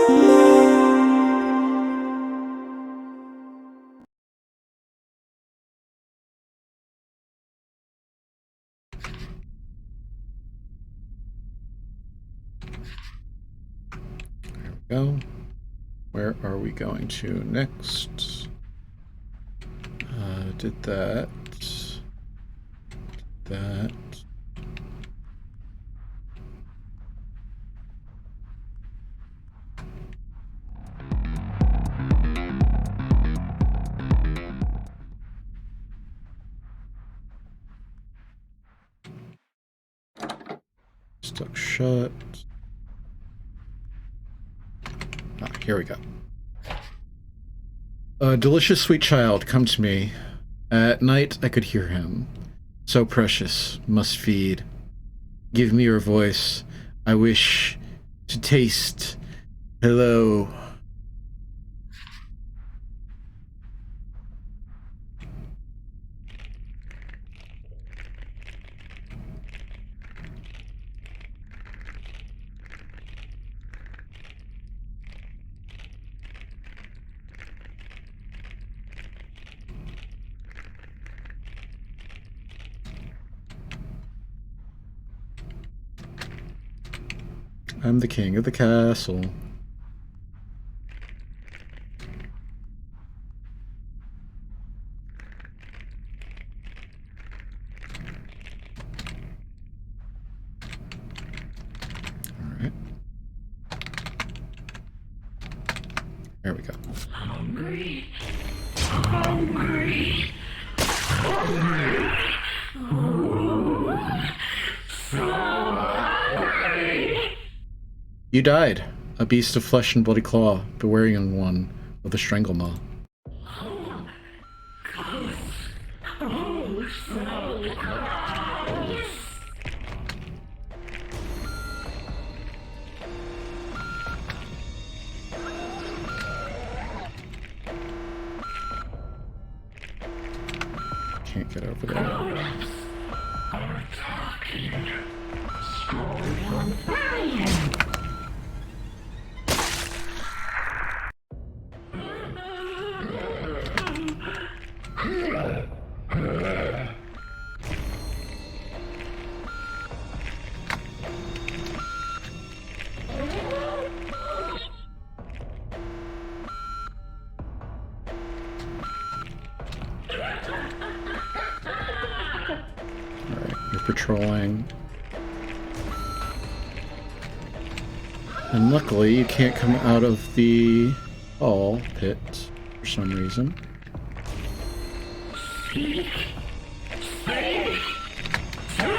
Go. Where are we going to next? Did that. That. Stuck shut. Ah, here we go. Delicious sweet child, come to me. At night I could hear him. So precious, must feed. Give me your voice. I wish to taste. Hello. I'm the king of the castle. Alright. There we go. Hungry. Hungry. Hungry. Ooh. So hungry. You died, a beast of flesh and bloody claw, bewailing one of the stranglemaw. Oh, so close. Can't get over there. Grown-ups are talking. Strong. Alright, you're patrolling. And luckily, you can't come out of the ball pit for some reason. Speak. Speak. To me.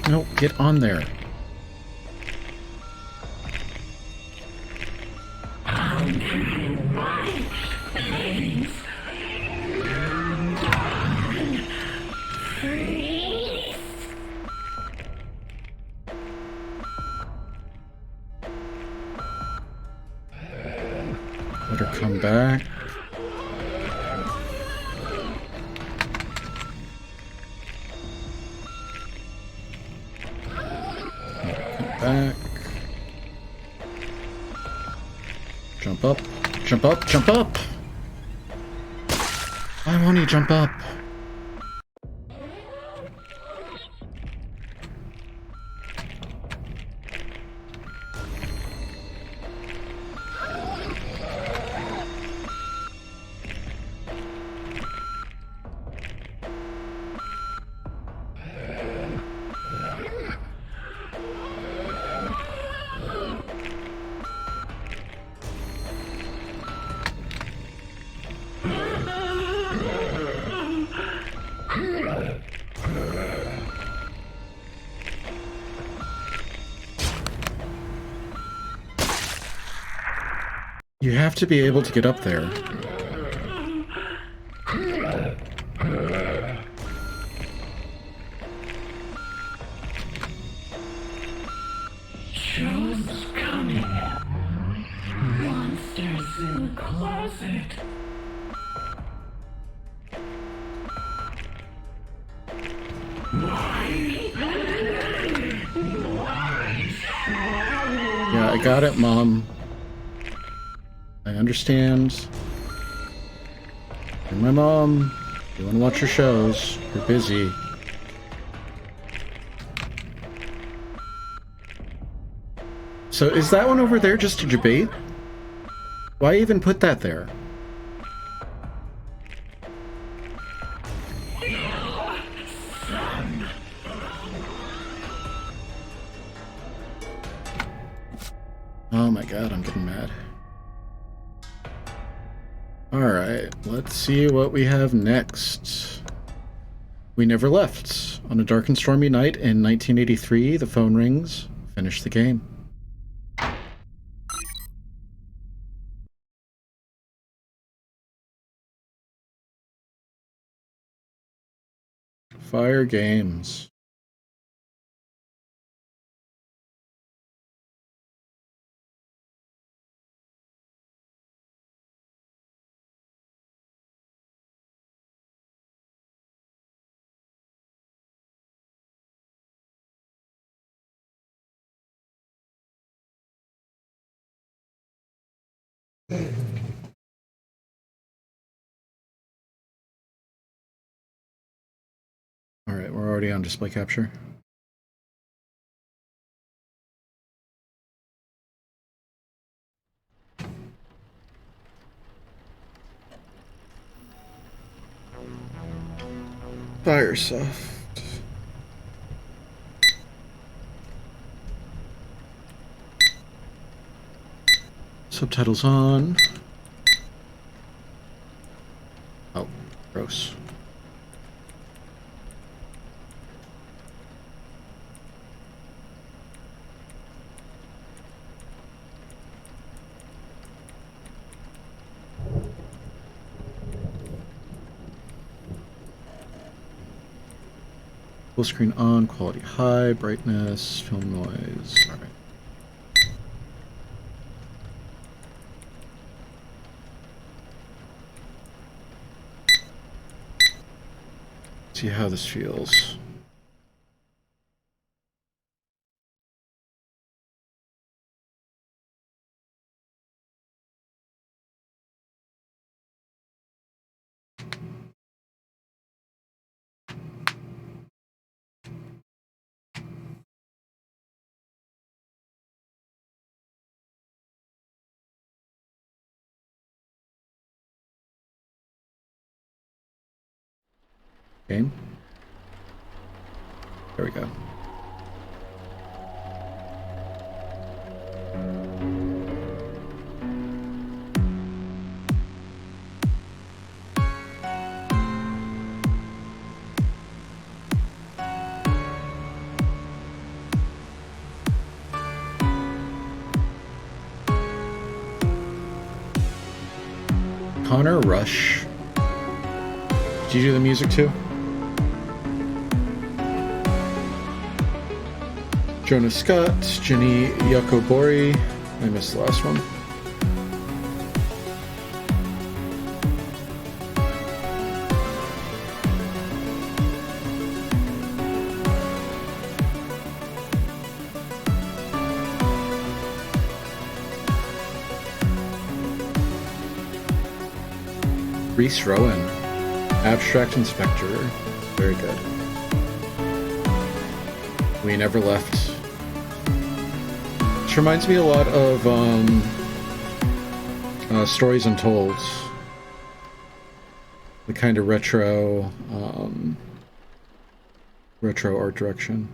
No, get on there. I'm doing right things. Freeze. Let her come back. Back. Jump up. Jump up. Jump up! Why won't he jump up? You have to be able to get up there. Show's coming. Monsters in the closet. Yeah, I got it, Mom. I understand. You're my mom. You want to watch your shows. You're busy. So is that one over there just a debate? Why even put that there? Oh my god, I'm getting mad. Alright, let's see what we have next. We never left. On a dark and stormy night in 1983, the phone rings. Finish the game. Fire Games. Alright, we're already on display capture. Firesoft. Subtitles on. Oh, gross. Full screen on, quality high, brightness, film noise. All right. See how this feels. Game. There we go. Connor Rush. Did you do the music too? Jonas Scott, Jenny Yakobori. I missed the last one. Reese Rowan, Abstract Inspector. Very good. We Never Left. Which reminds me a lot of Stories Untold. The kind of retro art direction.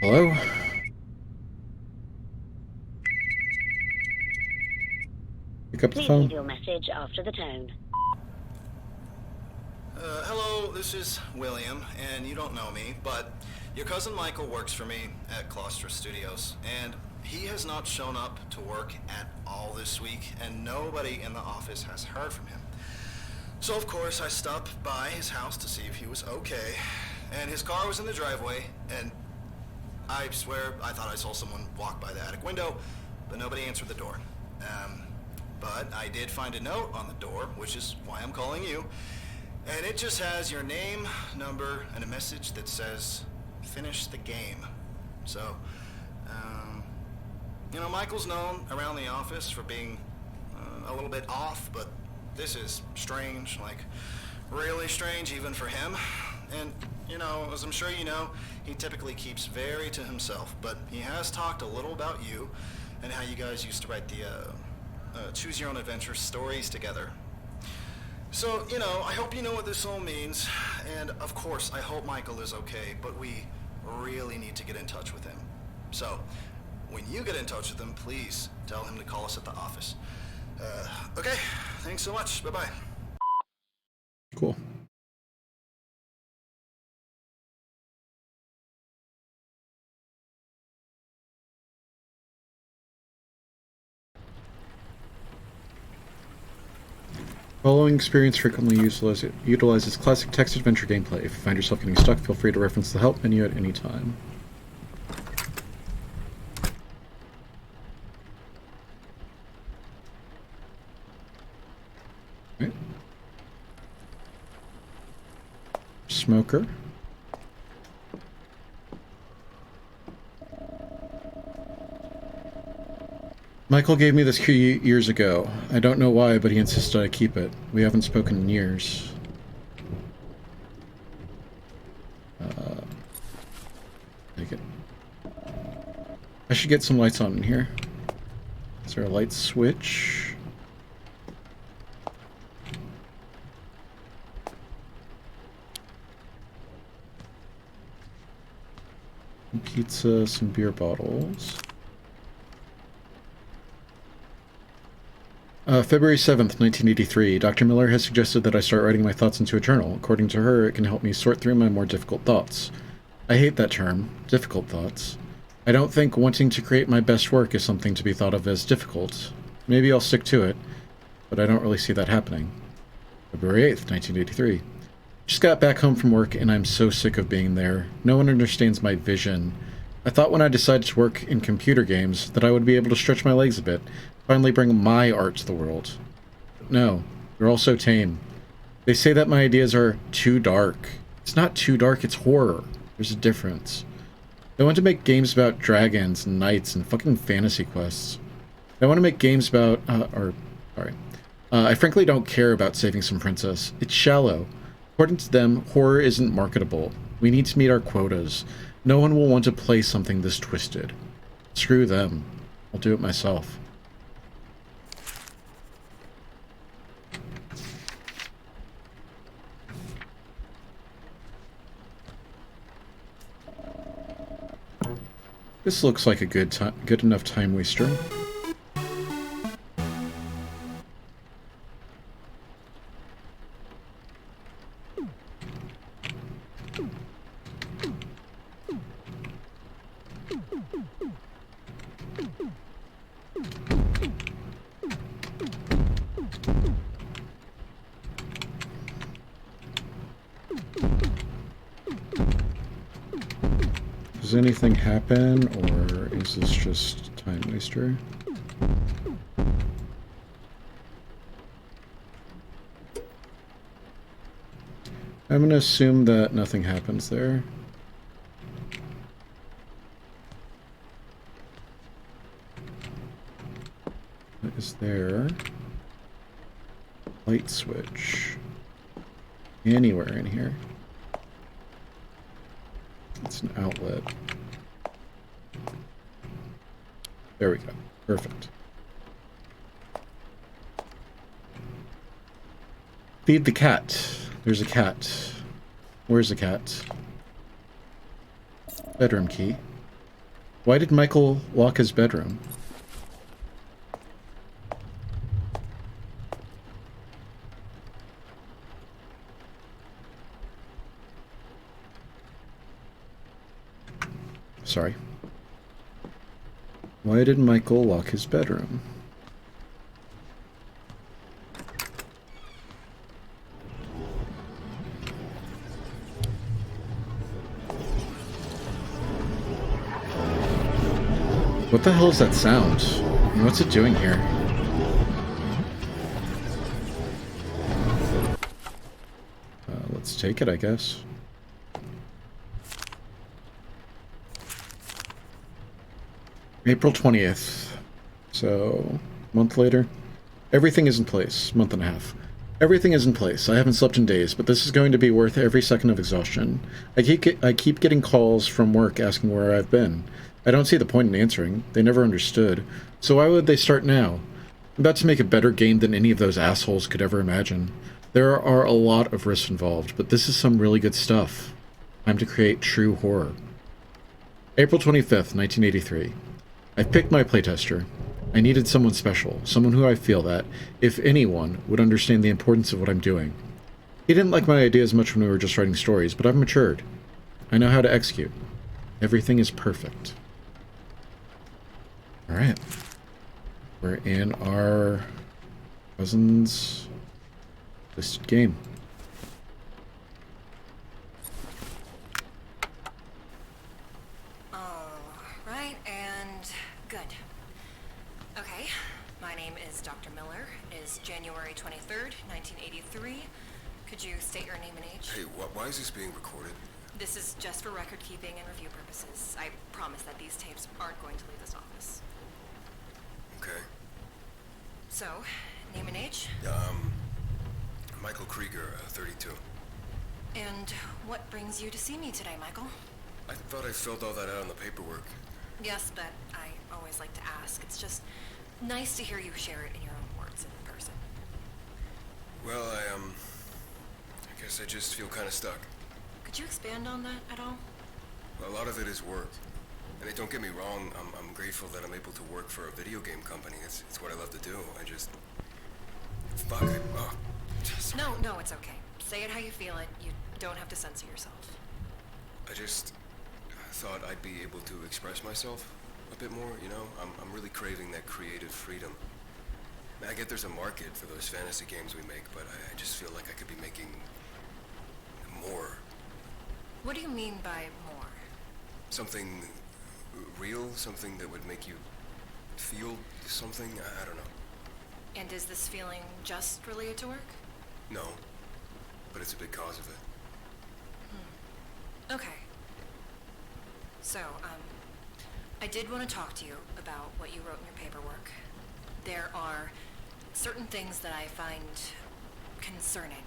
Hello? Pick up the Please phone. leave your message after the tone. Hello, this is William, and you don't know me, but Your cousin Michael works for me at Claustra Studios, and he has not shown up to work at all this week, and nobody in the office has heard from him. So of course I stopped by his house to see if he was okay, and his car was in the driveway, and I swear I thought I saw someone walk by the attic window, but nobody answered the door. But I did find a note on the door, which is why I'm calling you, and it just has your name, number, and a message that says, finish the game. So, you know, Michael's known around the office for being a little bit off, but this is strange, like really strange even for him. And, you know, as I'm sure you know, he typically keeps very to himself, but he has talked a little about you and how you guys used to write the Choose Your Own Adventure stories together. So, you know, I hope you know what this all means, and of course, I hope Michael is okay, but we really need to get in touch with him. So, when you get in touch with him, please tell him to call us at the office. Okay, thanks so much. Bye-bye. Cool. Following experience frequently utilizes classic text adventure gameplay. If you find yourself getting stuck, feel free to reference the help menu at any time. Right. Smoker. Michael gave me this key years ago. I don't know why, but he insisted I keep it. We haven't spoken in years. Take it. I should get some lights on in here. Is there a light switch? Some pizza, some beer bottles. February 7th, 1983. Dr. Miller has suggested that I start writing my thoughts into a journal. According to her, it can help me sort through my more difficult thoughts. I hate that term, difficult thoughts. I don't think wanting to create my best work is something to be thought of as difficult. Maybe I'll stick to it, but I don't really see that happening. February 8th, 1983. Just got back home from work and I'm so sick of being there. No one understands my vision. I thought when I decided to work in computer games that I would be able to stretch my legs a bit, finally bring my art to the world. But no, they're all so tame. They say that my ideas are too dark. It's not too dark, it's horror. There's a difference. They want to make games about dragons and knights and fucking fantasy quests. They want to make games about, I frankly don't care about saving some princess. It's shallow. According to them, horror isn't marketable. We need to meet our quotas. No one will want to play something this twisted. Screw them. I'll do it myself. This looks like a good enough time waster. Does anything happen, or is this just a time waster? I'm gonna assume that nothing happens there. What is there? Light switch. Anywhere in here. It's an outlet. There we go. Perfect. Feed the cat. There's a cat. Where's the cat? Bedroom key. Why did Michael lock his bedroom? sorry. Why did Michael lock his bedroom? What the hell is that sound? And what's it doing here? Let's take it, I guess. April 20th. So, a month later. Everything is in place. Month and a half. Everything is in place. I haven't slept in days, but this is going to be worth every second of exhaustion. I keep getting calls from work asking where I've been. I don't see the point in answering. They never understood. So why would they start now? I'm about to make a better game than any of those assholes could ever imagine. There are a lot of risks involved, but this is some really good stuff. Time to create true horror. April 25th, 1983. I've picked my playtester. I needed someone special, someone who I feel that, if anyone, would understand the importance of what I'm doing. He didn't like my ideas much when we were just writing stories, but I've matured. I know how to execute. Everything is perfect. Alright. We're in our cousin's listed game. Alright, and good. Okay, my name is Dr. Miller. It is January 23rd, 1983. Could you state your name and age? Hey, why is this being recorded? This is just for record keeping and review purposes. I promise that these tapes aren't going to leave this office. Okay. So, name and age? Michael Krieger, 32. And what brings you to see me today, Michael? I thought I filled all that out on the paperwork. Yes, but I always like to ask. It's just nice to hear you share it in your own words in person. Well, I guess I just feel kind of stuck. Could you expand on that at all? A lot of it is work. And don't get me wrong, I'm grateful that I'm able to work for a video game company. It's what I love to do. I just... Fuck it. Oh. No, it's okay. Say it how you feel it. You don't have to censor yourself. I just thought I'd be able to express myself a bit more, you know? I'm really craving that creative freedom. I get there's a market for those fantasy games we make, but I just feel like I could be making more. What do you mean by more? Something real, something that would make you feel something, I don't know. And is this feeling just related to work? No, but it's a big cause of it. Okay. So, I did want to talk to you about what you wrote in your paperwork. There are certain things that I find concerning.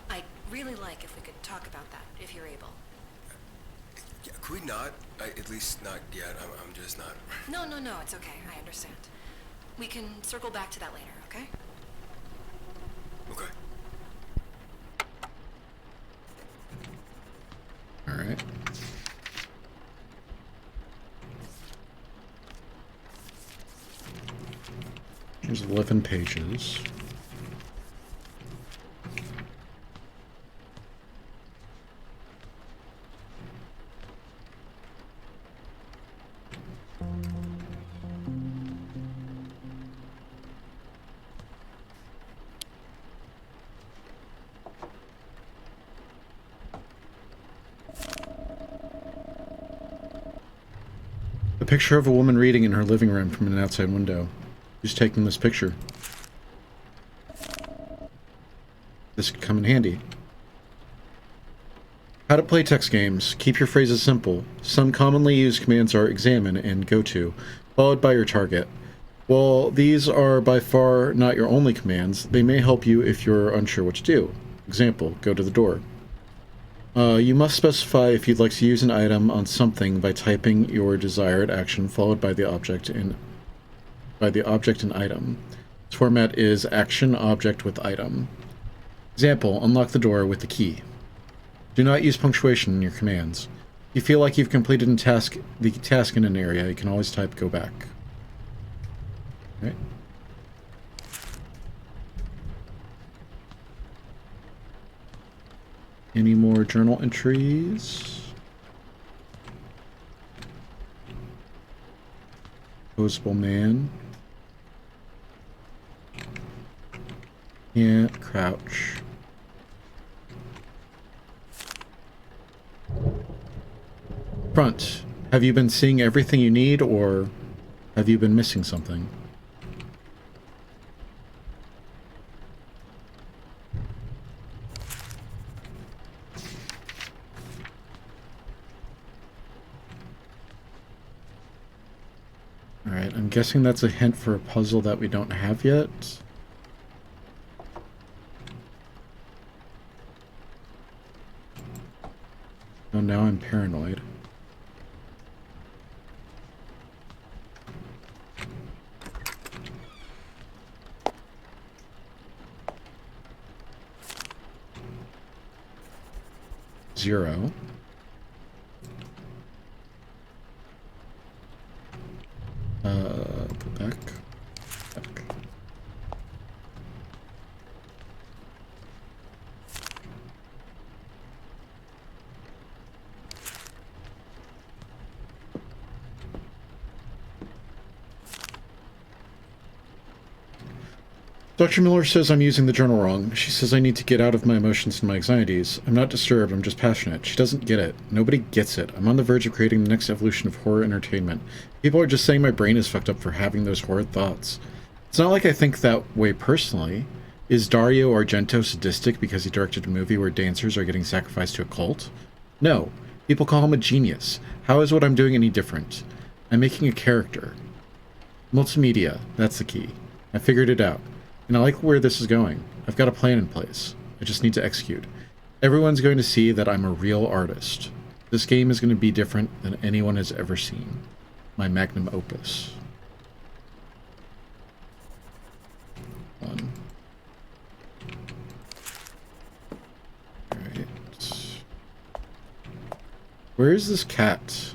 I'd really like if we could talk about that, if you're able. Yeah, could we not? At least not yet. I'm just not... No, it's okay. I understand. We can circle back to that later, okay? Okay. Alright. There's 11 pages. A picture of a woman reading in her living room from an outside window. Who's taking this picture? This could come in handy. How to play text games. Keep your phrases simple. Some commonly used commands are examine and go to, followed by your target. While these are by far not your only commands, they may help you if you're unsure what to do. Example, go to the door. You must specify if you'd like to use an item on something by typing your desired action followed by the object and item. This format is action object with item. Example, unlock the door with the key. Do not use punctuation in your commands. If you feel like you've completed the task in an area, you can always type go back. Right. Any more journal entries? Posable man. Can't crouch. Front. Have you been seeing everything you need, or have you been missing something? Alright, I'm guessing that's a hint for a puzzle that we don't have yet. Oh, now I'm paranoid. Zero. Go back. Back. Dr. Miller says I'm using the journal wrong. She says I need to get out of my emotions and my anxieties. I'm not disturbed, I'm just passionate. She doesn't get it. Nobody gets it. I'm on the verge of creating the next evolution of horror entertainment. People are just saying my brain is fucked up for having those horrid thoughts. It's not like I think that way personally. Is Dario Argento sadistic because he directed a movie where dancers are getting sacrificed to a cult? No. People call him a genius. How is what I'm doing any different? I'm making a character. Multimedia, that's the key. I figured it out. And I like where this is going. I've got a plan in place. I just need to execute. Everyone's going to see that I'm a real artist. This game is going to be different than anyone has ever seen. My magnum opus. One. Alright. Where is this cat?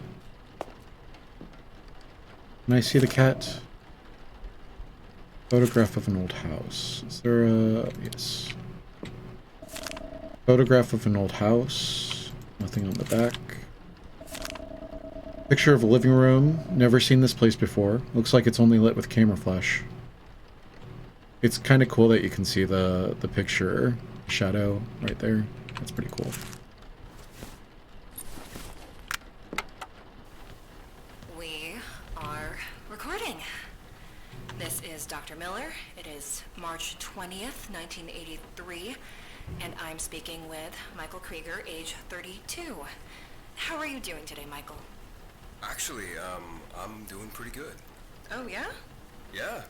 Can I see the cat? Photograph of an old house. Is there a... yes. Photograph of an old house. Nothing on the back. Picture of a living room. Never seen this place before. Looks like it's only lit with camera flash. It's kind of cool that you can see the picture shadow right there. That's pretty cool. We are recording. This is Dr. Miller. It is March 20th, 1983, and I'm speaking with Michael Krieger, age 32. How are you doing today, Michael? Actually, I'm doing pretty good. Oh, yeah? Yeah,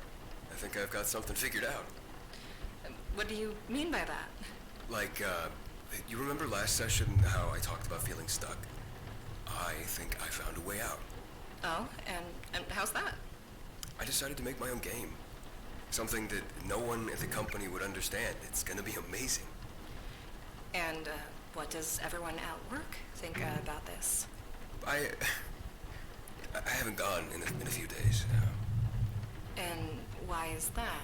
I think I've got something figured out. What do you mean by that? Like, you remember last session how I talked about feeling stuck? I think I found a way out. Oh, and how's that? I decided to make my own game. Something that no one at the company would understand. It's gonna be amazing. And what does everyone at work think about this? I haven't gone in a few days. And why is that?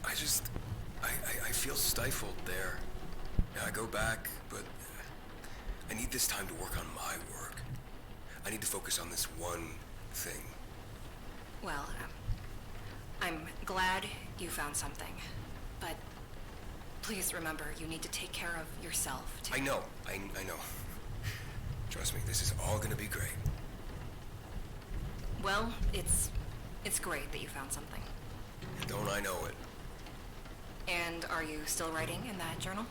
I feel stifled there. I go back, but I need this time to work on my work. I need to focus on this one thing. Well, I'm glad you found something, but please remember you need to take care of yourself, too. I know. I know. Trust me, this is all gonna be great. Well, it's great that you found something. Don't I know it? And are you still writing in that journal?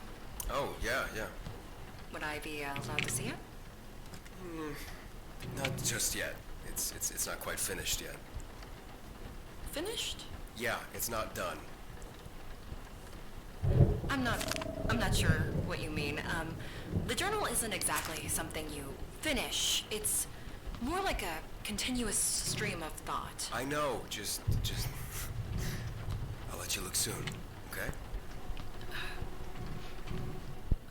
Oh, yeah. Would I be allowed to see it? Not just yet. It's not quite finished yet. Finished? Yeah, it's not done. I'm not sure what you mean. The journal isn't exactly something you finish. It's more like a continuous stream of thought. I know, just... I'll let you look soon, okay?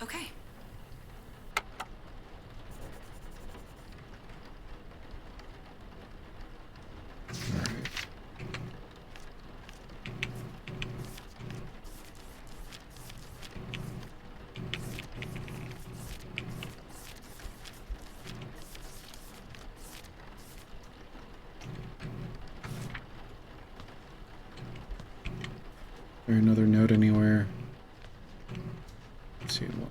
Okay. there another note anywhere? Let's see what.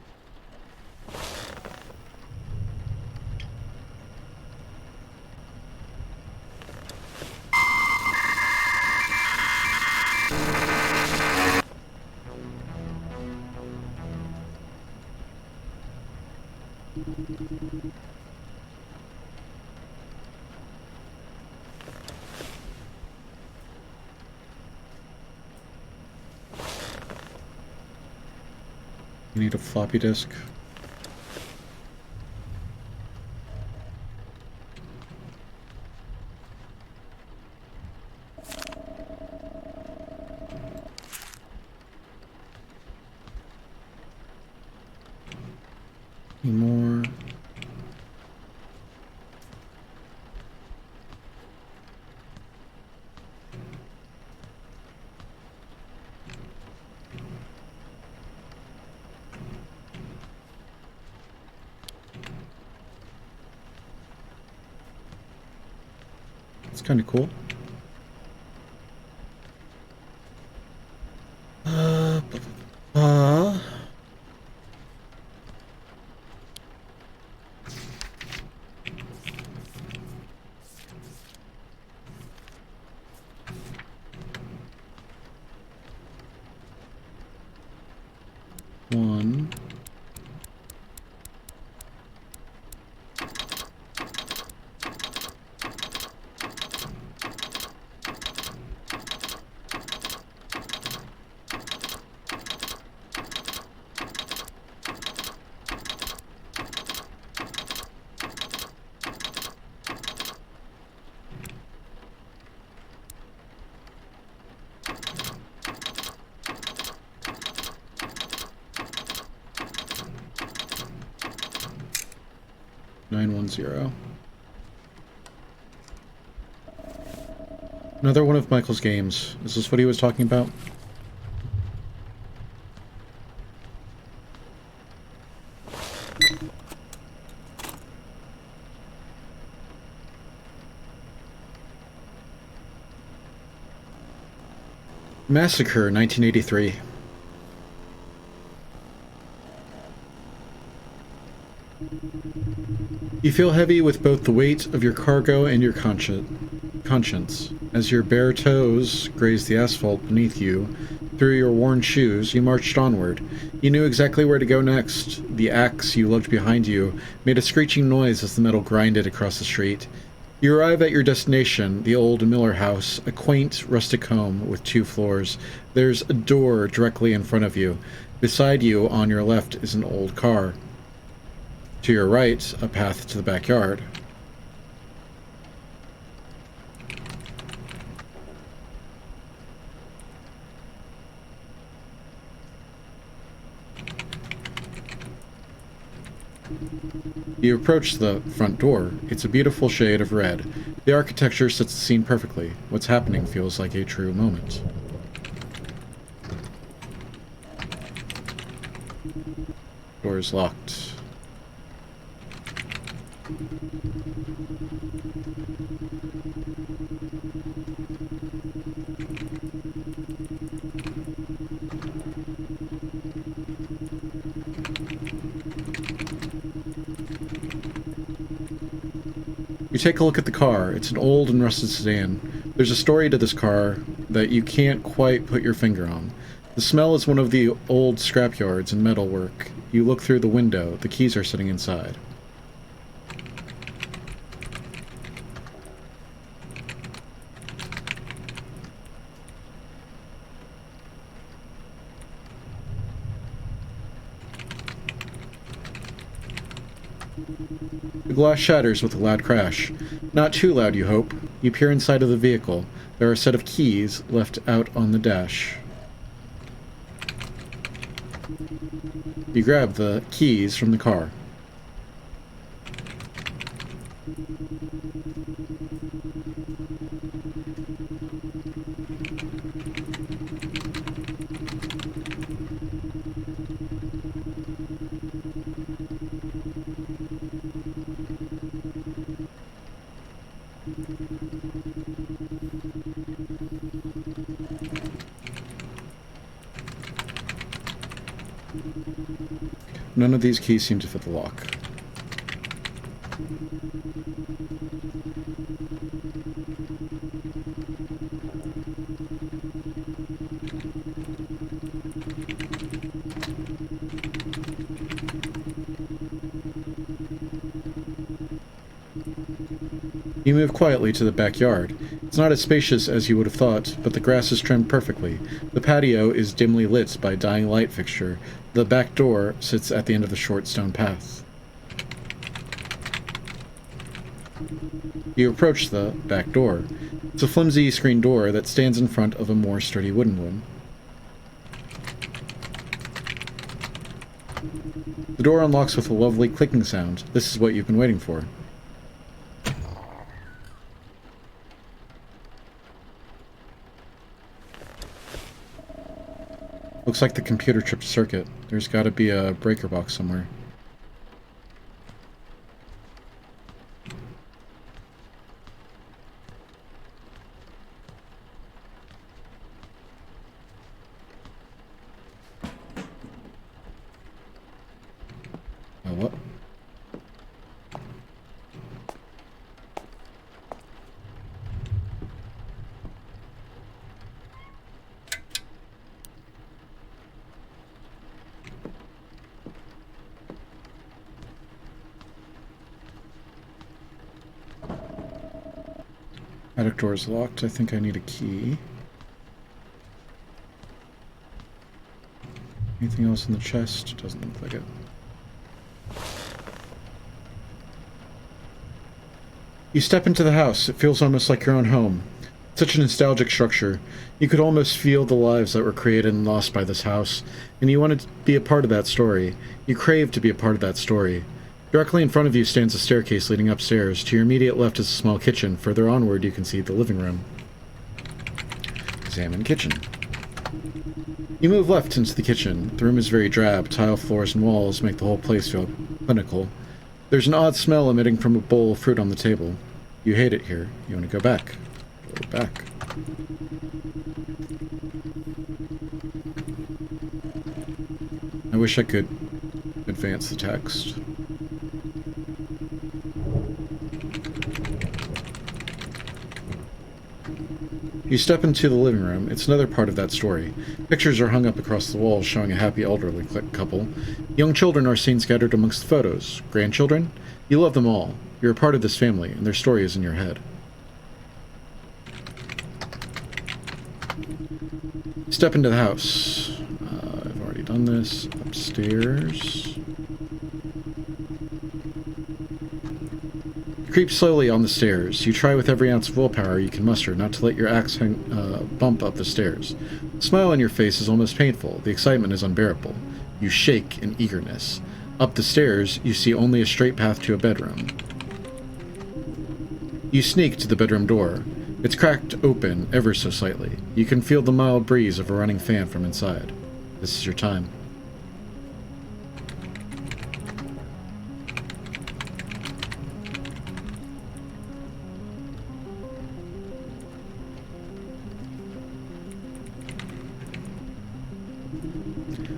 You need a floppy disk. Any more? It's kind of cool. One. $910. Another one of Michael's games. Is this what he was talking about? Massacre, 1983. You feel heavy with both the weight of your cargo and your conscience. As your bare toes grazed the asphalt beneath you, through your worn shoes, you marched onward. You knew exactly where to go next. The axe you lugged behind you made a screeching noise as the metal grinded across the street. You arrive at your destination, the old Miller house, a quaint, rustic home with 2 floors. There's a door directly in front of you. Beside you, on your left, is an old car. To your right, a path to the backyard. You approach the front door. It's a beautiful shade of red. The architecture sets the scene perfectly. What's happening feels like a true moment. Door is locked. You take a look at the car. It's an old and rusted sedan. There's a story to this car that you can't quite put your finger on. The smell is one of the old scrapyards and metalwork. You look through the window. The keys are sitting inside. The glass shatters with a loud crash. Not too loud, you hope. You peer inside of the vehicle. There are a set of keys left out on the dash. You grab the keys from the car. none of these keys seem to fit the lock. You move quietly to the backyard. It's not as spacious as you would have thought, but the grass is trimmed perfectly. The patio is dimly lit by a dying light fixture. The back door sits at the end of the short stone path. You approach the back door. It's a flimsy screen door that stands in front of a more sturdy wooden one. The door unlocks with a lovely clicking sound. This is what you've been waiting for. Looks like the computer tripped a circuit. There's got to be a breaker box somewhere. Oh, what? Attic door is locked. I think I need a key. Anything else in the chest? Doesn't look like it. You step into the house. It feels almost like your own home. Such a nostalgic structure. You could almost feel the lives that were created and lost by this house, and you wanted to be a part of that story. You craved to be a part of that story. Directly in front of you stands a staircase leading upstairs. To your immediate left is a small kitchen. Further onward, you can see the living room. Examine kitchen. You move left into the kitchen. The room is very drab. Tile floors and walls make the whole place feel clinical. There's an odd smell emitting from a bowl of fruit on the table. You hate it here. You want to go back. Go back. I wish I could advance the text. You step into the living room. It's another part of that story. Pictures are hung up across the walls showing a happy elderly couple. Young children are seen scattered amongst the photos. Grandchildren? You love them all. You're a part of this family, and their story is in your head. Step into the house. I've already done this. Upstairs. Creep slowly on the stairs. You try with every ounce of willpower you can muster not to let your axe bump up the stairs. The smile on your face is almost painful. The excitement is unbearable. You shake in eagerness. Up the stairs, you see only a straight path to a bedroom. You sneak to the bedroom door. It's cracked open ever so slightly. You can feel the mild breeze of a running fan from inside. This is your time.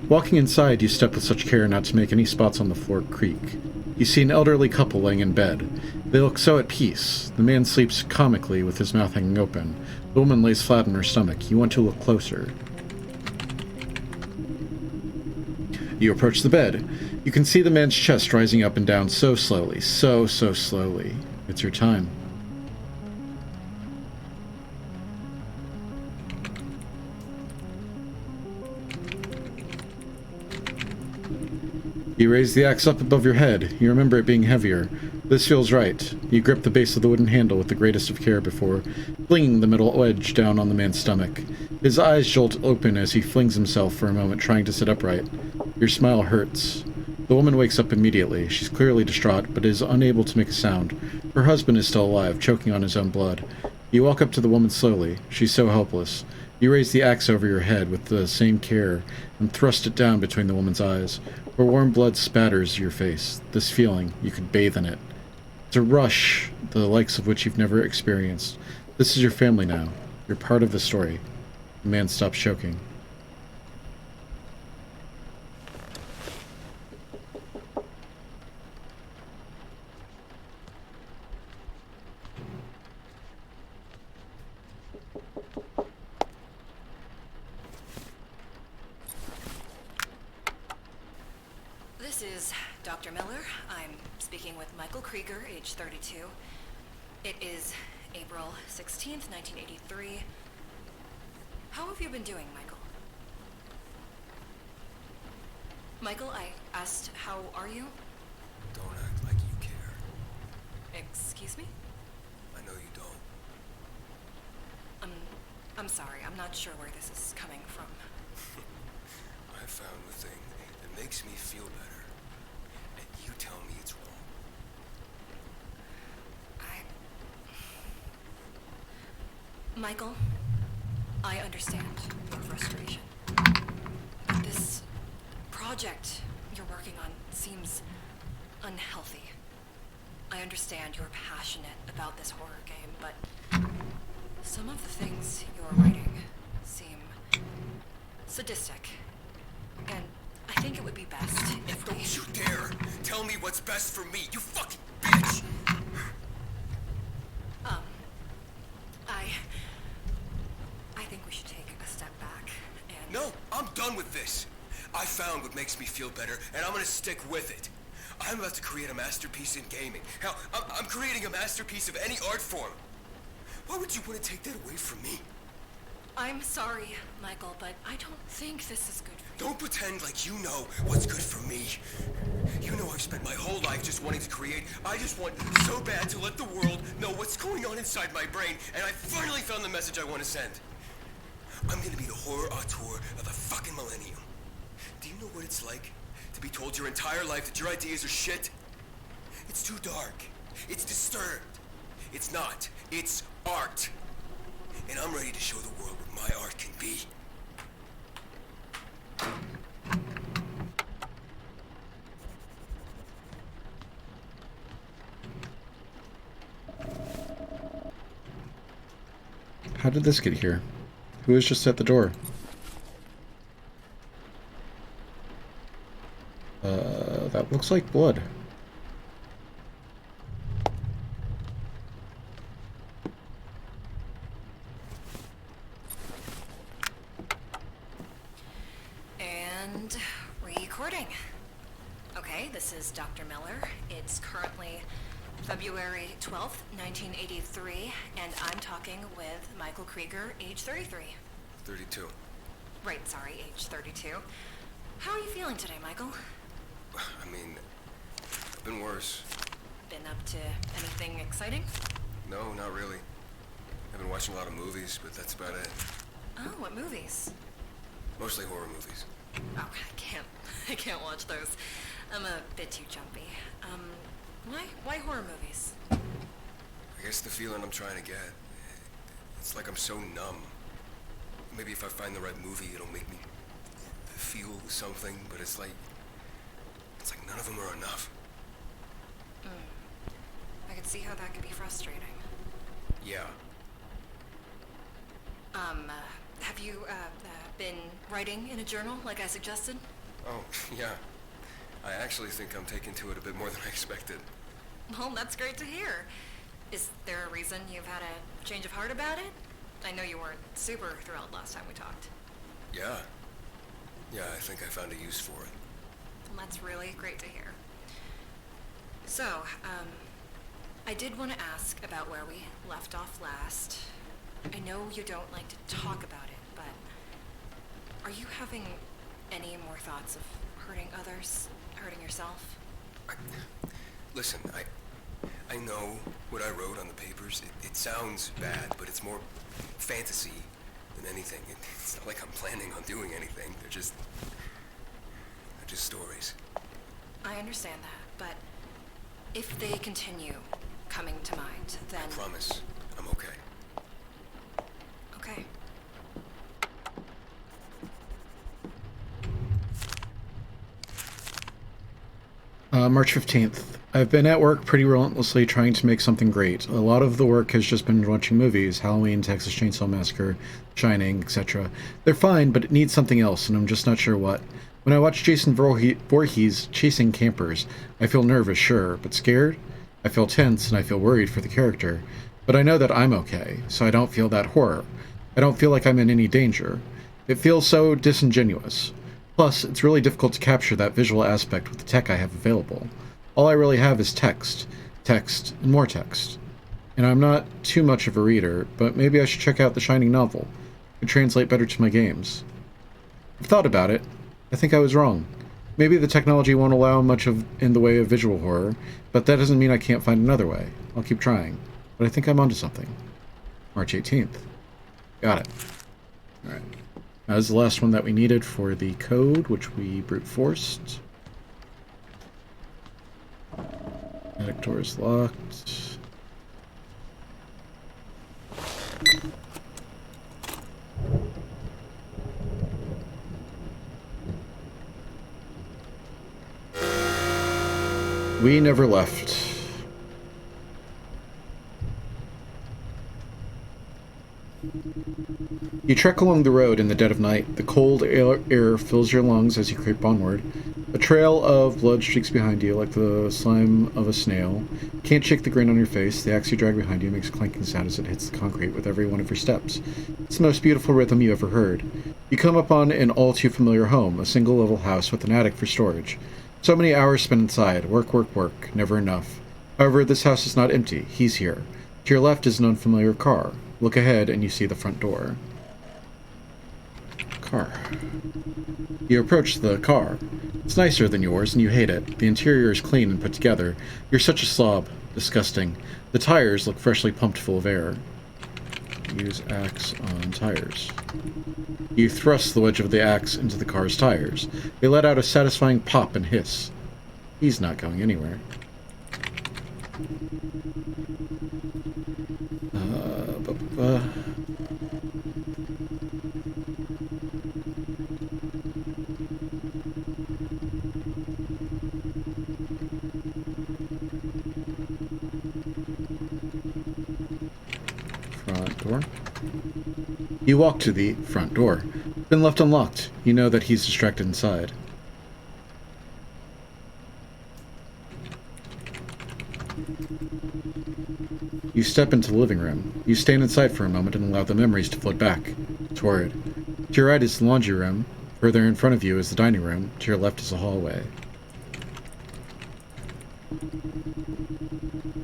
Walking inside, you step with such care not to make any spots on the floor creak. You see an elderly couple laying in bed. They look so at peace. The man sleeps comically with his mouth hanging open. The woman lays flat on her stomach. You want to look closer. You approach the bed. You can see the man's chest rising up and down so slowly, so slowly. It's your time. You raise the axe up above your head. You remember it being heavier. This feels right. You grip the base of the wooden handle with the greatest of care before flinging the middle edge down on the man's stomach. His eyes jolt open as he flings himself for a moment, trying to sit upright. Your smile hurts. The woman wakes up immediately. She's clearly distraught, but is unable to make a sound. Her husband is still alive, choking on his own blood. You walk up to the woman slowly. She's so helpless. You raise the axe over your head with the same care and thrust it down between the woman's eyes. Her warm blood spatters your face. This feeling, you could bathe in it. It's a rush, the likes of which you've never experienced. This is your family now. You're part of the story. The man stops choking. Dr. Miller. I'm speaking with Michael Krieger, age 32. It is April 16th, 1983. How have you been doing, Michael? Michael, I asked, how are you? Don't act like you care. Excuse me? I know you don't. I'm sorry, I'm not sure where this is coming from. I found the thing that makes me feel better, and you tell me it's wrong. Michael, I understand your frustration. This project you're working on seems unhealthy. I understand you're passionate about this horror game, but some of the things you're writing seem sadistic. And I think it would be best if we... Don't you dare tell me what's best for me, you fucking bitch! I think we should take a step back and... No, I'm done with this. I found what makes me feel better, and I'm gonna stick with it. I'm about to create a masterpiece in gaming. Hell, I'm creating a masterpiece of any art form. Why would you want to take that away from me? I'm sorry, Michael, but I don't think this is good for you. Don't pretend like you know what's good for me. You know I've spent my whole life just wanting to create. I just want so bad to let the world know what's going on inside my brain, and I finally found the message I want to send. I'm gonna be the horror auteur of the fucking millennium. Do you know what it's like to be told your entire life that your ideas are shit? It's too dark. It's disturbed. It's not. It's art. And I'm ready to show the world what my art can be. How did this get here? Who was just at the door? That looks like blood. And recording. Okay, this is Dr. Miller. It's currently February 12th, 1983, and I'm talking with Michael Krieger, age 33. 32. Right, sorry, age 32. How are you feeling today, Michael? I mean, I've been worse. Been up to anything exciting? No, not really. I've been watching a lot of movies, but that's about it. Oh, what movies? Mostly horror movies. Oh, I can't watch those. I'm a bit too jumpy. Why horror movies? I guess the feeling I'm trying to get, it's like I'm so numb. Maybe if I find the right movie, it'll make me feel something, but it's like none of them are enough. I could see how that could be frustrating. Yeah. Have you, been writing in a journal like I suggested? Oh, yeah. I actually think I'm taking to it a bit more than I expected. Well, that's great to hear. Is there a reason you've had a change of heart about it? I know you weren't super thrilled last time we talked. Yeah. Yeah, I think I found a use for it. Well, that's really great to hear. So, I did want to ask about where we left off last. I know you don't like to talk about it, but are you having any more thoughts of hurting others, hurting yourself? Listen, I know what I wrote on the papers. It sounds bad, but it's more fantasy than anything. It's not like I'm planning on doing anything. They're just stories. I understand that, but if they continue coming to mind, then... I promise I'm okay. Okay. March 15th. I've been at work pretty relentlessly trying to make something great. A lot of the work has just been watching movies, Halloween, Texas Chainsaw Massacre, Shining, etc. They're fine, but it needs something else, and I'm just not sure what. When I watch Jason Voorhees chasing campers, I feel nervous, sure, but scared? I feel tense, and I feel worried for the character. But I know that I'm okay, so I don't feel that horror. I don't feel like I'm in any danger. It feels so disingenuous. Plus, it's really difficult to capture that visual aspect with the tech I have available. All I really have is text, text, and more text. And I'm not too much of a reader, but maybe I should check out the Shining novel. It could translate better to my games. I've thought about it. I think I was wrong. Maybe the technology won't allow much in the way of visual horror, but that doesn't mean I can't find another way. I'll keep trying. But I think I'm onto something. March 18th. Got it. Alright. That was the last one that we needed for the code, which we brute forced. Attic door is locked. We never left. You trek along the road in the dead of night. The cold air fills your lungs as you creep onward. A trail of blood streaks behind you like the slime of a snail. You can't shake the grin on your face. The axe you drag behind you makes a clanking sound as it hits the concrete with every one of your steps. It's the most beautiful rhythm you ever heard. You come upon an all-too-familiar home, a single-level house with an attic for storage. So many hours spent inside. Work, work, work. Never enough. However, this house is not empty. He's here. To your left is an unfamiliar car. Look ahead and you see the front door. Car. You approach the car. It's nicer than yours and you hate it. The interior is clean and put together. You're such a slob. Disgusting. The tires look freshly pumped full of air. Use axe on tires. You thrust the wedge of the axe into the car's tires. They let out a satisfying pop and hiss. He's not going anywhere. Front door. You walk to the front door. It's been left unlocked. You know that he's distracted inside. You step into the living room. You stand inside for a moment and allow the memories to float back. Toward. To your right is the laundry room. Further in front of you is the dining room. To your left is a hallway.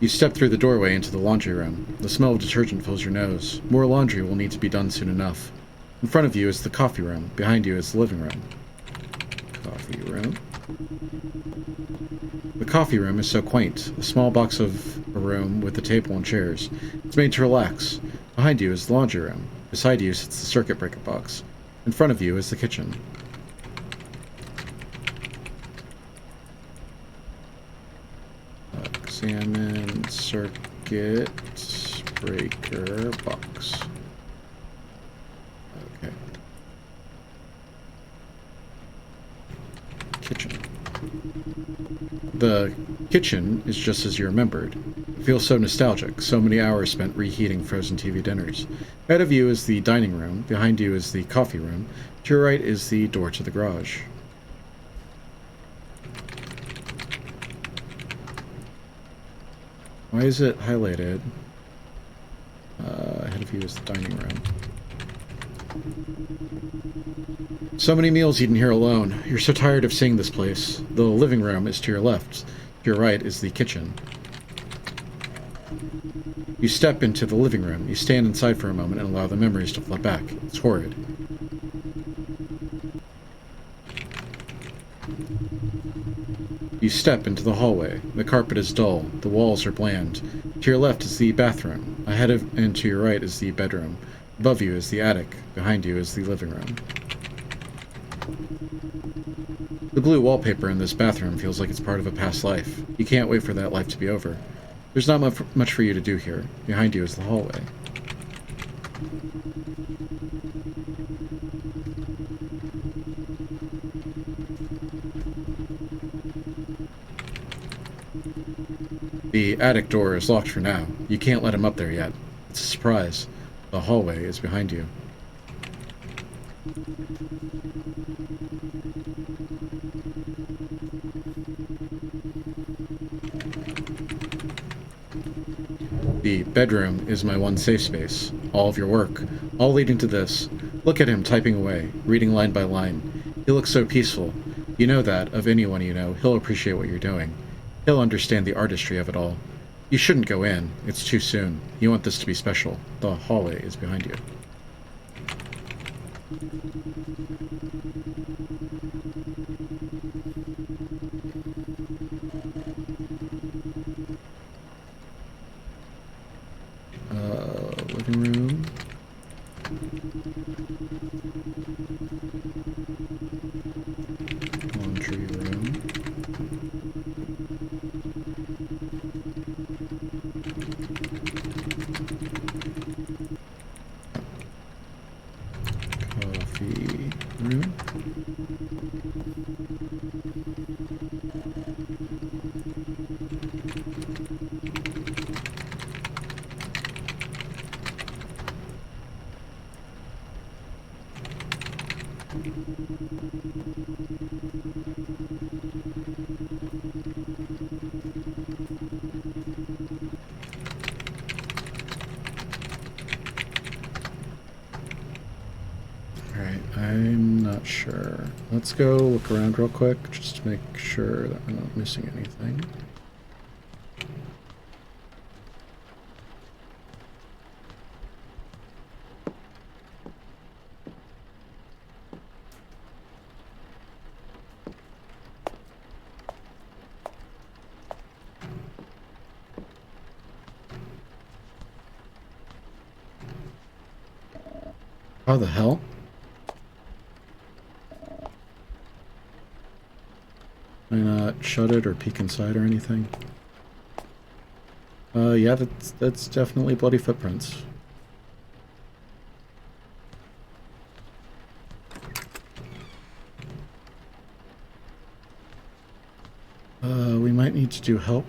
You step through the doorway into the laundry room. The smell of detergent fills your nose. More laundry will need to be done soon enough. In front of you is the coffee room. Behind you is the living room. Coffee room. The coffee room is so quaint. A small box of a room with a table and chairs. It's made to relax. Behind you is the laundry room. Beside you sits the circuit breaker box. In front of you is the kitchen. Examine circuit breaker box. Okay. Kitchen. The kitchen is just as you remembered. It feels so nostalgic, so many hours spent reheating frozen TV dinners. Ahead of you is the dining room, behind you is the coffee room, to your right is the door to the garage. Why is it highlighted? Ahead of you is the dining room. So many meals eaten here alone. You're so tired of seeing this place. The living room is to your left. To your right is the kitchen. You step into the living room. You stand inside for a moment and allow the memories to flood back. It's horrid. You step into the hallway. The carpet is dull. The walls are bland. To your left is the bathroom. Ahead of and to your right is the bedroom. Above you is the attic. Behind you is the living room. The blue wallpaper in this bathroom feels like it's part of a past life. You can't wait for that life to be over. There's not much for you to do here. Behind you is the hallway. The attic door is locked for now. You can't let him up there yet. It's a surprise. The hallway is behind you. The bedroom is my one safe space. All of your work, all leading to this. Look at him typing away, reading line by line. He looks so peaceful. You know that, of anyone you know, he'll appreciate what you're doing. He'll understand the artistry of it all. You shouldn't go in. It's too soon. You want this to be special. The hallway is behind you. Living room. Laundry room. Coffee room. Alright, I'm not sure. Let's go look around real quick just to make sure that we're not missing anything. How the hell? Can I not shut it or peek inside or anything? Yeah, that's definitely bloody footprints. We might need to do help.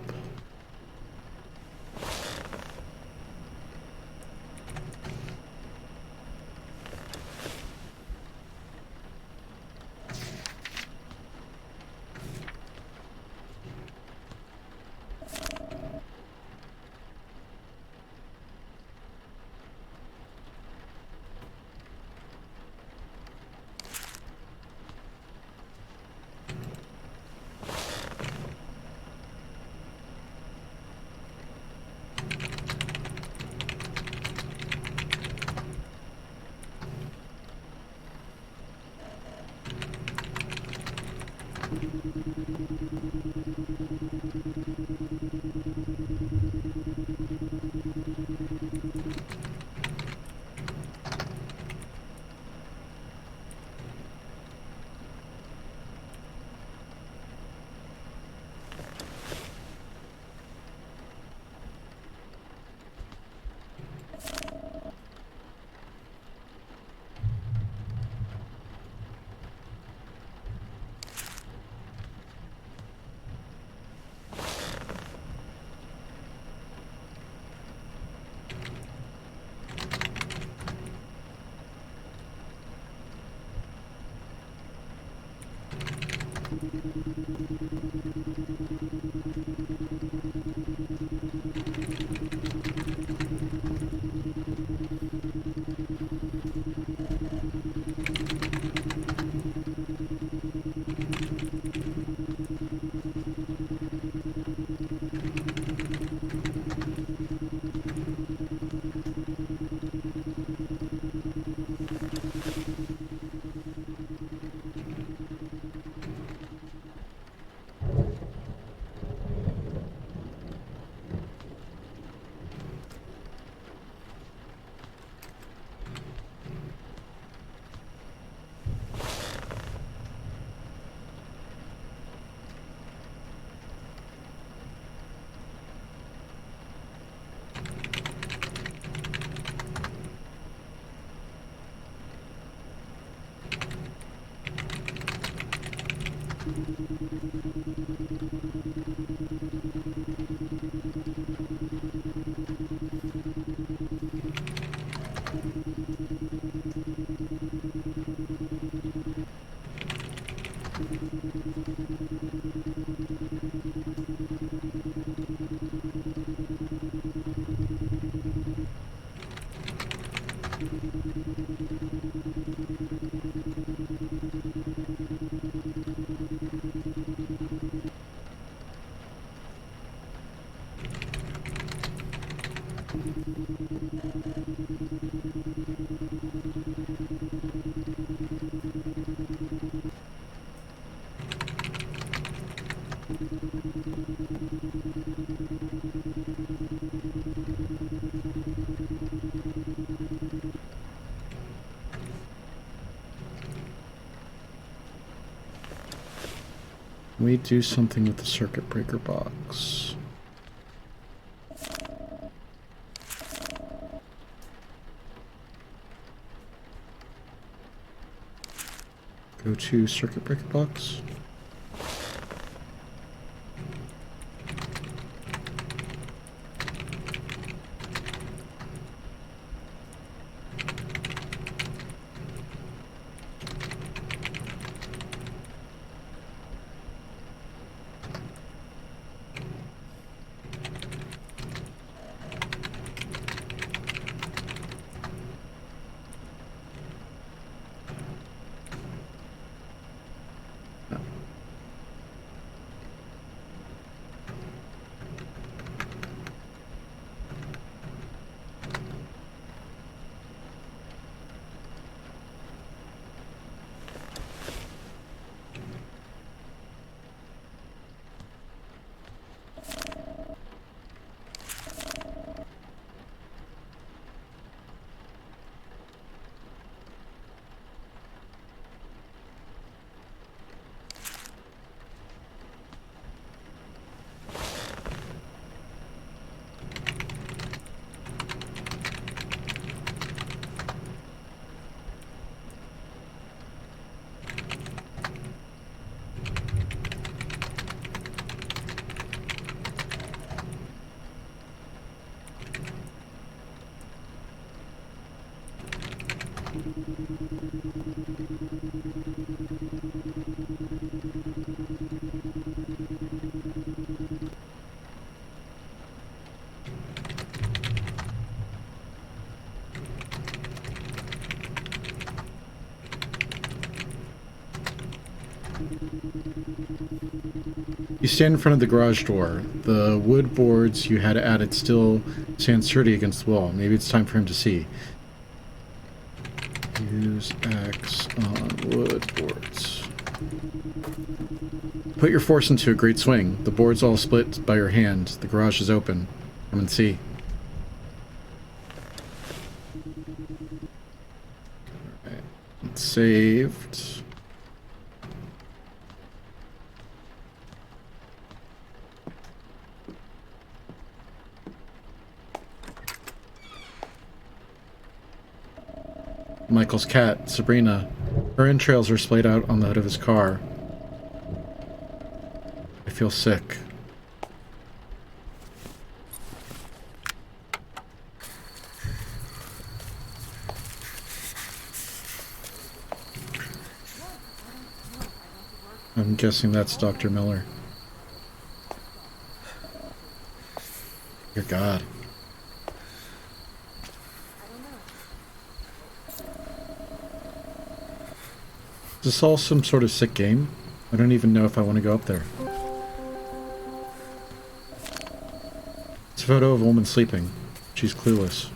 We do something with the circuit breaker box. Go to circuit breaker box. You stand in front of the garage door. The wood boards you had added still stand sturdy against the wall. Maybe it's time for him to see. Use X on wood boards. Put your force into a great swing. The boards all split by your hand. The garage is open. Come and see. Alright. It's saved. Michael's cat, Sabrina. Her entrails are splayed out on the hood of his car. I feel sick. I'm guessing that's Dr. Miller. Dear God. Is this all some sort of sick game? I don't even know if I want to go up there. It's a photo of a woman sleeping. She's clueless.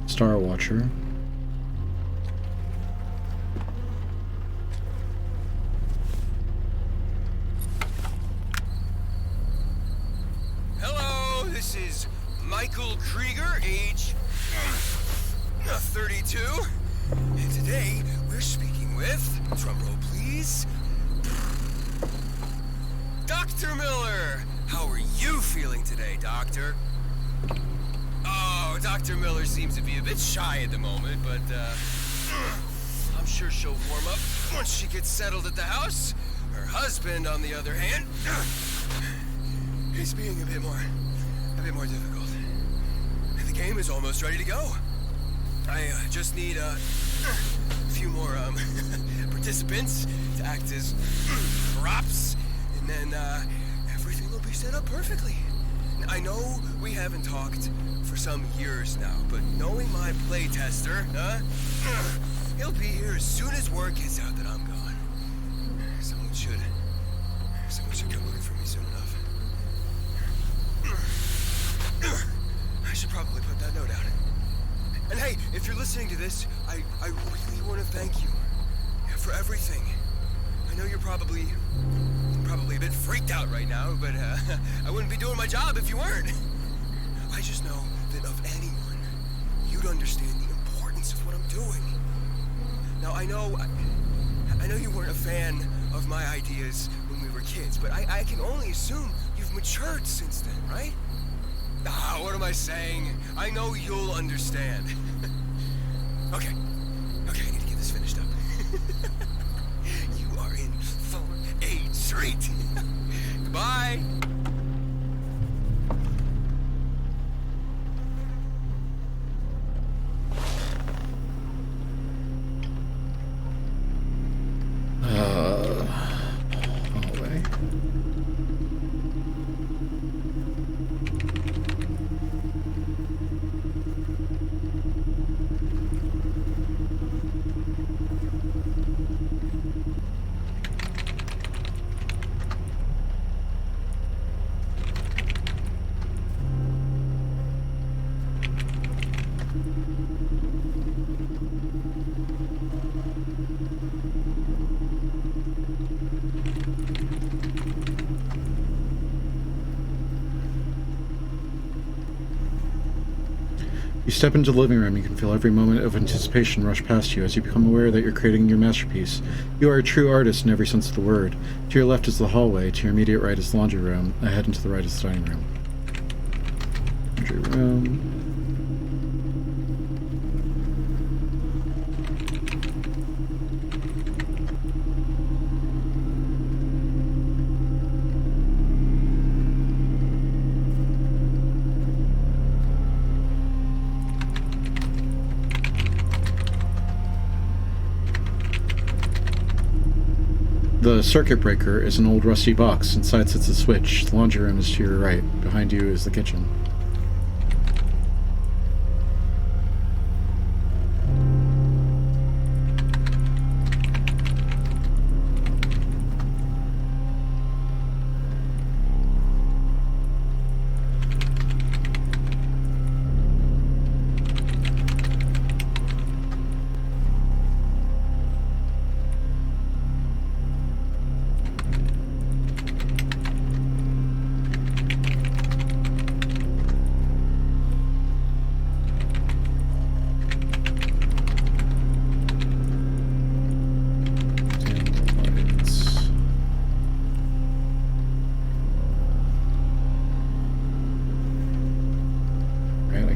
Star Watcher. Hello, this is Michael Krieger, age 32. And today we're speaking with, drumroll please, Dr. Miller. How are you feeling today, Doctor? Oh, know, Dr. Miller seems to be a bit shy at the moment, but, I'm sure she'll warm up once she gets settled at the house. Her husband, on the other hand, is being a bit more difficult. The game is almost ready to go. I just need a few more participants to act as props, and then everything will be set up perfectly. I know we haven't talked for some years now, but knowing my playtester, he'll be here as soon as word gets out that I'm gone. Someone should come looking for me soon enough. I should probably put that note out. And hey, if you're listening to this, I really want to thank you for everything. I know you're probably a bit freaked out right now, but I wouldn't be doing my job if you weren't. I just know that of anyone, you'd understand the importance of what I'm doing. Now, I know you weren't a fan of my ideas when we were kids, but I can only assume you've matured since then, right? Ah, what am I saying? I know you'll understand. Okay, I need to get this finished up. You are in for a treat. Goodbye. Hallway. You step into the living room, you can feel every moment of anticipation rush past you as you become aware that you're creating your masterpiece. You are a true artist in every sense of the word. To your left is the hallway, to your immediate right is the laundry room, ahead and to the right is the dining room. Laundry room. The circuit breaker is an old rusty box. Inside sits a switch. The laundry room is to your right. Behind you is the kitchen.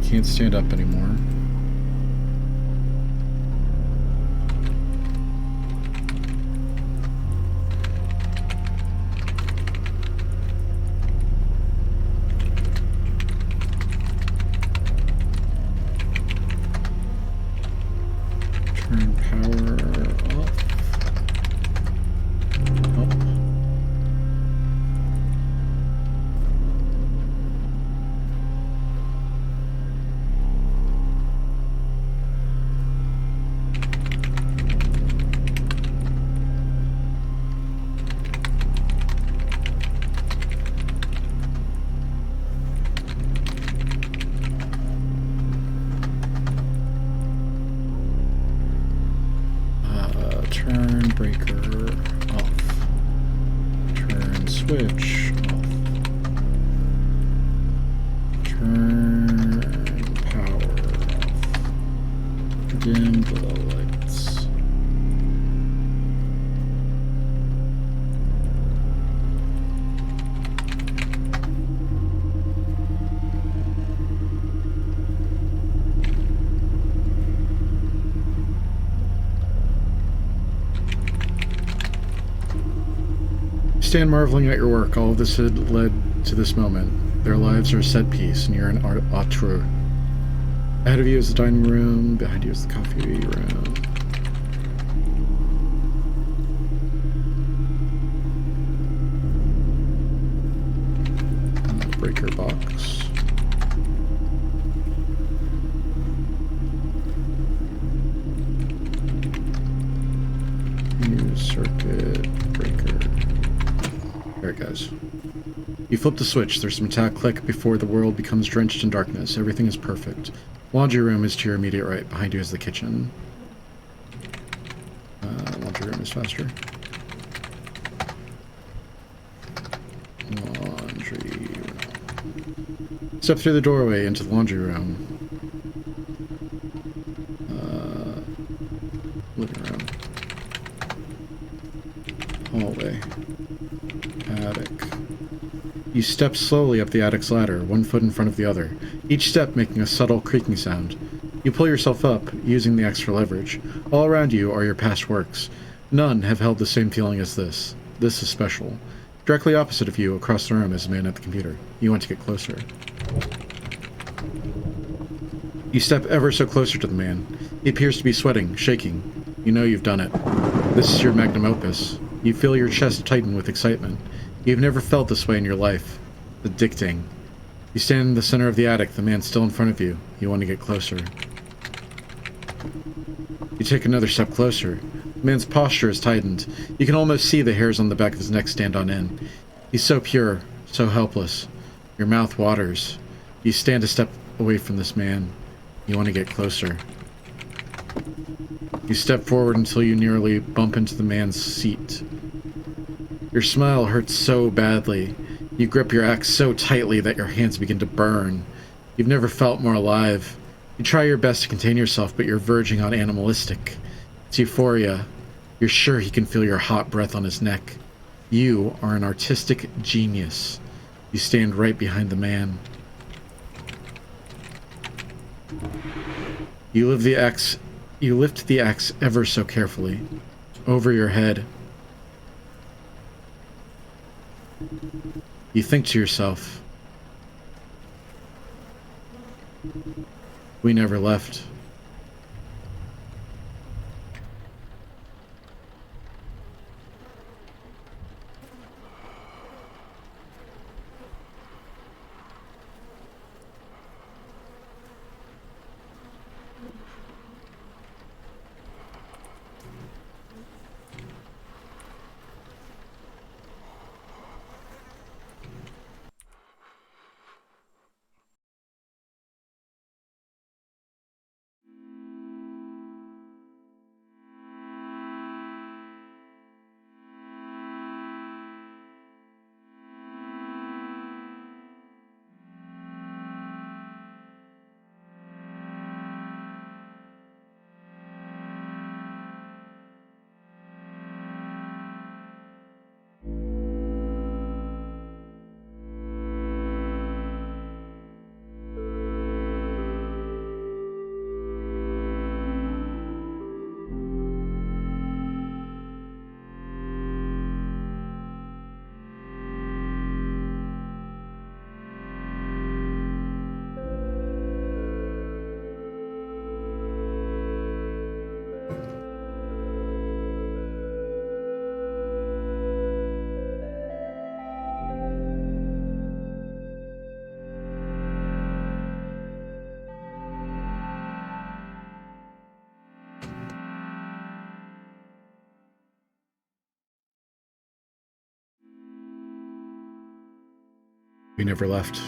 Can't stand up anymore. Turn power off. Turn breaker off. Turn switch off. Turn power off. Dim the lights. stand marveling at your work. All of this had led to this moment. Their lives are a set piece, and you're an auteur. Ahead of you is the dining room. Behind you is the coffee room. Breaker box. New circuit breaker. There it goes. You flip the switch. There's some metallic click before the world becomes drenched in darkness. Everything is perfect. Laundry room is to your immediate right. Behind you is the kitchen. Laundry room is faster. Laundry room. Step through the doorway into the laundry room. Living room. Hallway. Attic. You step slowly up the attic's ladder, one foot in front of the other, each step making a subtle creaking sound. You pull yourself up, using the extra leverage. All around you are your past works. None have held the same feeling as this. This is special. Directly opposite of you, across the room, is a man at the computer. You want to get closer. You step ever so closer to the man. He appears to be sweating, shaking. You know you've done it. This is your magnum opus. You feel your chest tighten with excitement. You've never felt this way in your life. Addicting. You stand in the center of the attic, the man still in front of you. You want to get closer. You take another step closer. The man's posture is tightened. You can almost see the hairs on the back of his neck stand on end. He's so pure, so helpless. Your mouth waters. You stand a step away from this man. You want to get closer. You step forward until you nearly bump into the man's seat. Your smile hurts so badly. You grip your axe so tightly that your hands begin to burn. You've never felt more alive. You try your best to contain yourself, but you're verging on animalistic. It's euphoria. You're sure he can feel your hot breath on his neck. You are an artistic genius. You stand right behind the man. You lift the axe ever so carefully, over your head. You think to yourself, we never left. We never left.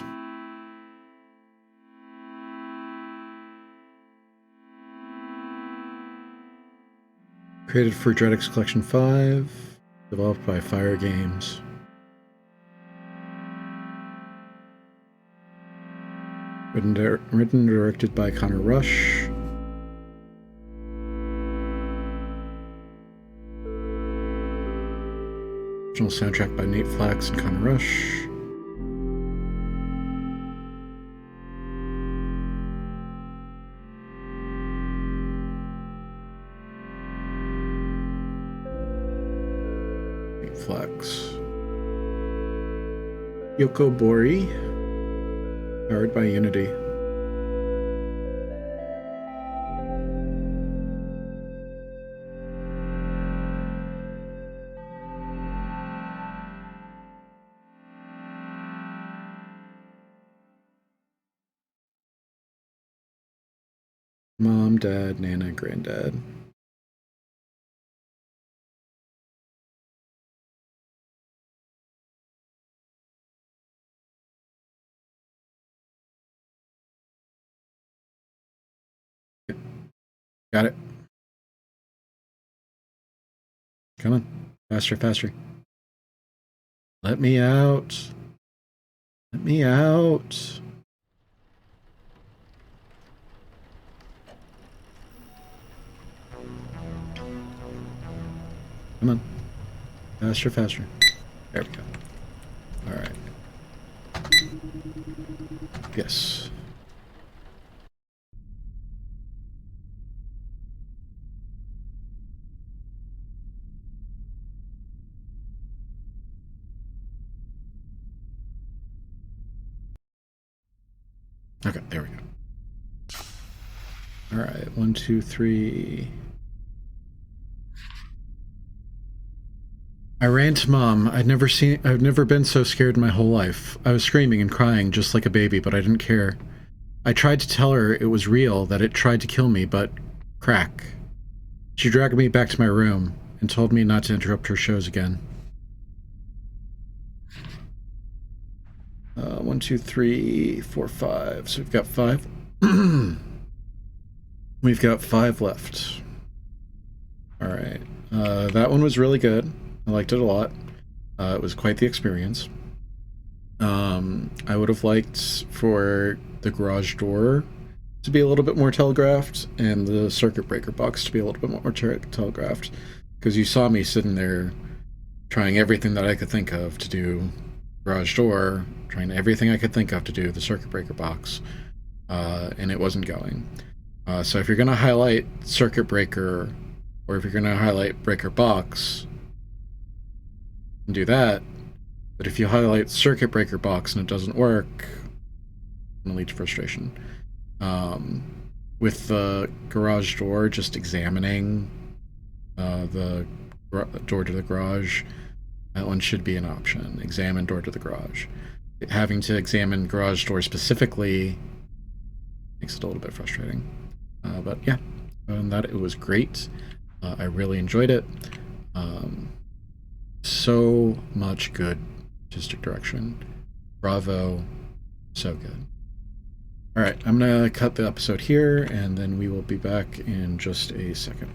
Created for DreadX Collection 5, developed by Fire Games. Written and directed by Connor Rush. Original soundtrack by Nate Flax and Connor Rush. Nate Flax. Yokobori, powered by Unity. Mom, Dad, Nana, Granddad. Got it. Come on. Faster, faster. Let me out. Let me out. Come on. Faster, faster. There we go. Alright. Yes. Okay, there we go. Alright, 1, 2, 3. I ran to Mom. I've never been so scared in my whole life. I was screaming and crying just like a baby, but I didn't care. I tried to tell her it was real, that it tried to kill me, but crack. She dragged me back to my room and told me not to interrupt her shows again. 1, 2, 3, 4, 5. So we've got 5. We've got 5 left. Alright. That one was really good. I liked it a lot. It was quite the experience. I would have liked for the garage door to be a little bit more telegraphed and the circuit breaker box to be a little bit more telegraphed, because you saw me sitting there trying everything that I could think of to do garage door, trying everything I could think of to do the circuit breaker box, and it wasn't going. So if you're going to highlight circuit breaker, or if you're going to highlight breaker box, do that. But if you highlight circuit breaker box and it doesn't work, it's going to lead to frustration. With the garage door, just examining the door to the garage, that one should be an option. Examine door to the garage. Having to examine garage door specifically makes it a little bit frustrating. But yeah, other than that, it was great. I really enjoyed it. So much good artistic direction. Bravo. So good. Alright, I'm gonna cut the episode here, and then we will be back in just a second.